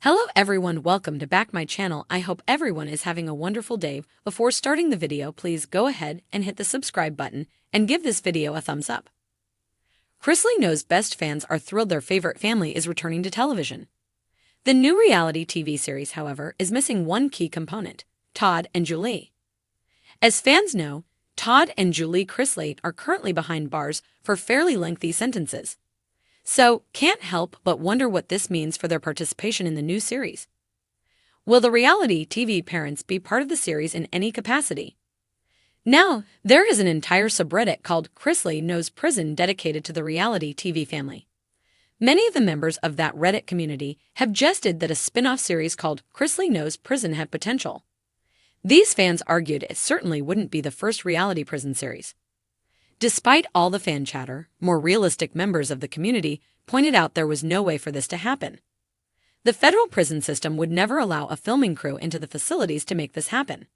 Hello everyone, welcome to back my channel. I hope everyone is having a wonderful day. Before starting the video, please go ahead and hit the subscribe button and give this video a thumbs up. Chrisley Knows Best fans are thrilled their favorite family is returning to television. The new reality TV series, however, is missing one key component, Todd and Julie. As fans know, Todd and Julie Chrisley are currently behind bars for fairly lengthy sentences. So, can't help but wonder what this means for their participation in the new series. Will the reality TV parents be part of the series in any capacity? Now, there is an entire subreddit called Chrisley Knows Prison dedicated to the reality TV family. Many of the members of that Reddit community have jested that a spin-off series called Chrisley Knows Prison had potential. These fans argued it certainly wouldn't be the first reality prison series. Despite all the fan chatter, more realistic members of the community pointed out there was no way for this to happen. The federal prison system would never allow a filming crew into the facilities to make this happen.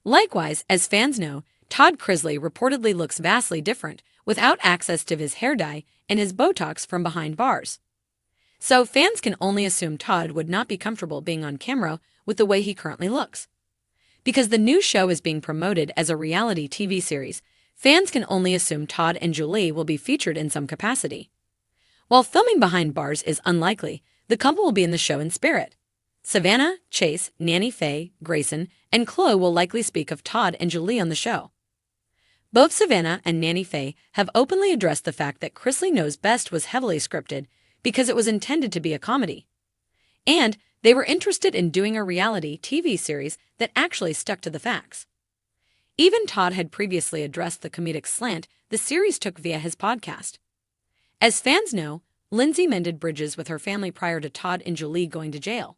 Likewise, as fans know, Todd Chrisley reportedly looks vastly different without access to his hair dye and his Botox from behind bars. So fans can only assume Todd would not be comfortable being on camera with the way he currently looks. Because the new show is being promoted as a reality TV series, fans can only assume Todd and Julie will be featured in some capacity. While filming behind bars is unlikely, the couple will be in the show in spirit. Savannah, Chase, Nanny Faye, Grayson, and Chloe will likely speak of Todd and Julie on the show. Both Savannah and Nanny Faye have openly addressed the fact that Chrisley Knows Best was heavily scripted because it was intended to be a comedy. And they were interested in doing a reality TV series that actually stuck to the facts. Even Todd had previously addressed the comedic slant the series took via his podcast. As fans know, Lindsay mended bridges with her family prior to Todd and Julie going to jail.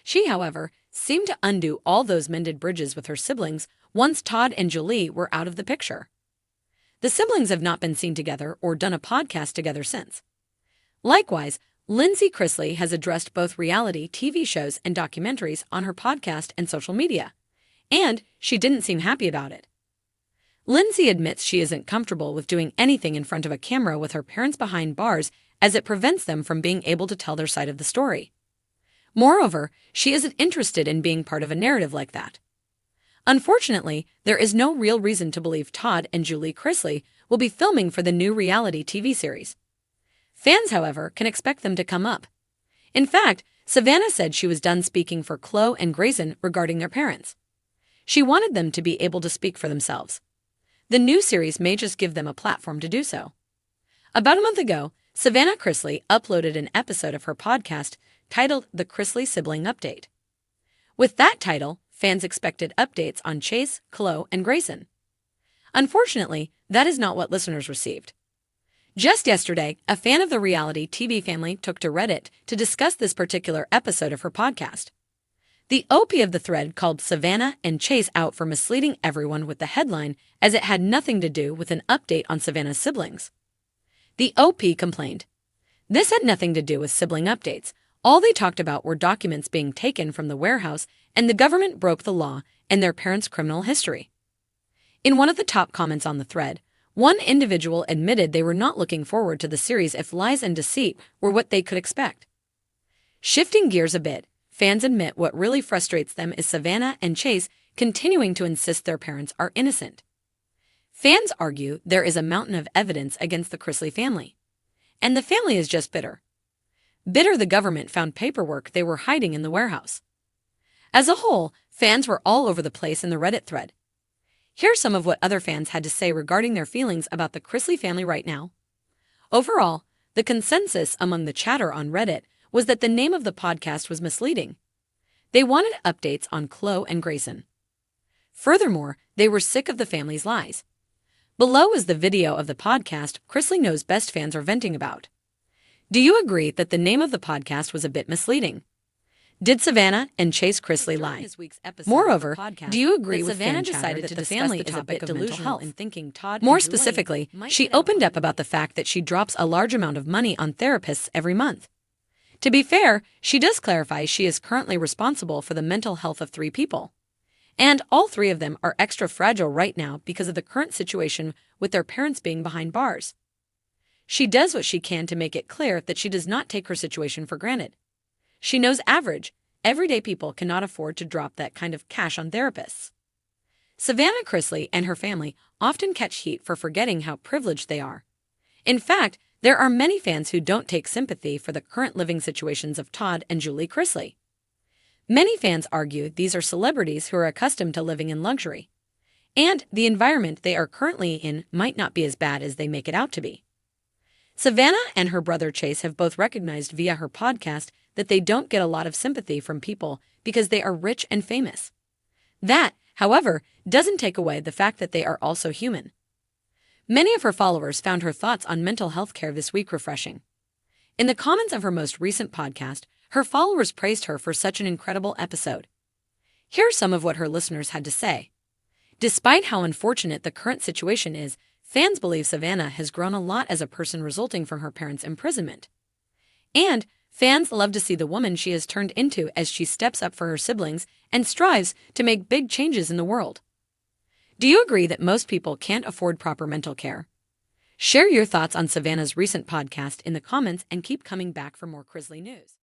She, however, seemed to undo all those mended bridges with her siblings once Todd and Julie were out of the picture. The siblings have not been seen together or done a podcast together since. Likewise, Lindsay Chrisley has addressed both reality TV shows and documentaries on her podcast and social media. And she didn't seem happy about it. Lindsay admits she isn't comfortable with doing anything in front of a camera with her parents behind bars as it prevents them from being able to tell their side of the story. Moreover, she isn't interested in being part of a narrative like that. Unfortunately, there is no real reason to believe Todd and Julie Chrisley will be filming for the new reality TV series. Fans, however, can expect them to come up. In fact, Savannah said she was done speaking for Chloe and Grayson regarding their parents. She wanted them to be able to speak for themselves. The new series may just give them a platform to do so. About a month ago, Savannah Chrisley uploaded an episode of her podcast titled The Chrisley Sibling Update. With that title, fans expected updates on Chase, Chloe, and Grayson. Unfortunately, that is not what listeners received. Just yesterday, a fan of the reality TV family took to Reddit to discuss this particular episode of her podcast. The OP of the thread called Savannah and Chase out for misleading everyone with the headline as it had nothing to do with an update on Savannah's siblings. The OP complained, "This had nothing to do with sibling updates. All they talked about were documents being taken from the warehouse and the government broke the law and their parents' criminal history." In one of the top comments on the thread, one individual admitted they were not looking forward to the series if lies and deceit were what they could expect. Shifting gears a bit, fans admit what really frustrates them is Savannah and Chase continuing to insist their parents are innocent. Fans argue there is a mountain of evidence against the Chrisley family. And the family is just bitter. Bitter the government found paperwork they were hiding in the warehouse. As a whole, fans were all over the place in the Reddit thread. Here's some of what other fans had to say regarding their feelings about the Chrisley family right now. Overall, the consensus among the chatter on Reddit was that the name of the podcast was misleading. They wanted updates on Chloe and Grayson. Furthermore, they were sick of the family's lies. Below is the video of the podcast Chrisley Knows Best fans are venting about. Do you agree that the name of the podcast was a bit misleading? Did Savannah and Chase Chrisley lie? Moreover, do you agree with Savannah decided that the family is a bit delusional in thinking Todd? More specifically, she opened up about the fact that she drops a large amount of money on therapists every month. To be fair, she does clarify she is currently responsible for the mental health of 3 people. And all 3 of them are extra fragile right now because of the current situation with their parents being behind bars. She does what she can to make it clear that she does not take her situation for granted. She knows average, everyday people cannot afford to drop that kind of cash on therapists. Savannah Chrisley and her family often catch heat for forgetting how privileged they are. In fact, there are many fans who don't take sympathy for the current living situations of Todd and Julie Chrisley. Many fans argue these are celebrities who are accustomed to living in luxury, and the environment they are currently in might not be as bad as they make it out to be. Savannah and her brother Chase have both recognized via her podcast that they don't get a lot of sympathy from people because they are rich and famous. That, however, doesn't take away the fact that they are also human. Many of her followers found her thoughts on mental health care this week refreshing. In the comments of her most recent podcast, her followers praised her for such an incredible episode. Here are some of what her listeners had to say. Despite how unfortunate the current situation is, fans believe Savannah has grown a lot as a person resulting from her parents' imprisonment. And fans love to see the woman she has turned into as she steps up for her siblings and strives to make big changes in the world. Do you agree that most people can't afford proper mental care? Share your thoughts on Savannah's recent podcast in the comments and keep coming back for more Chrisley news.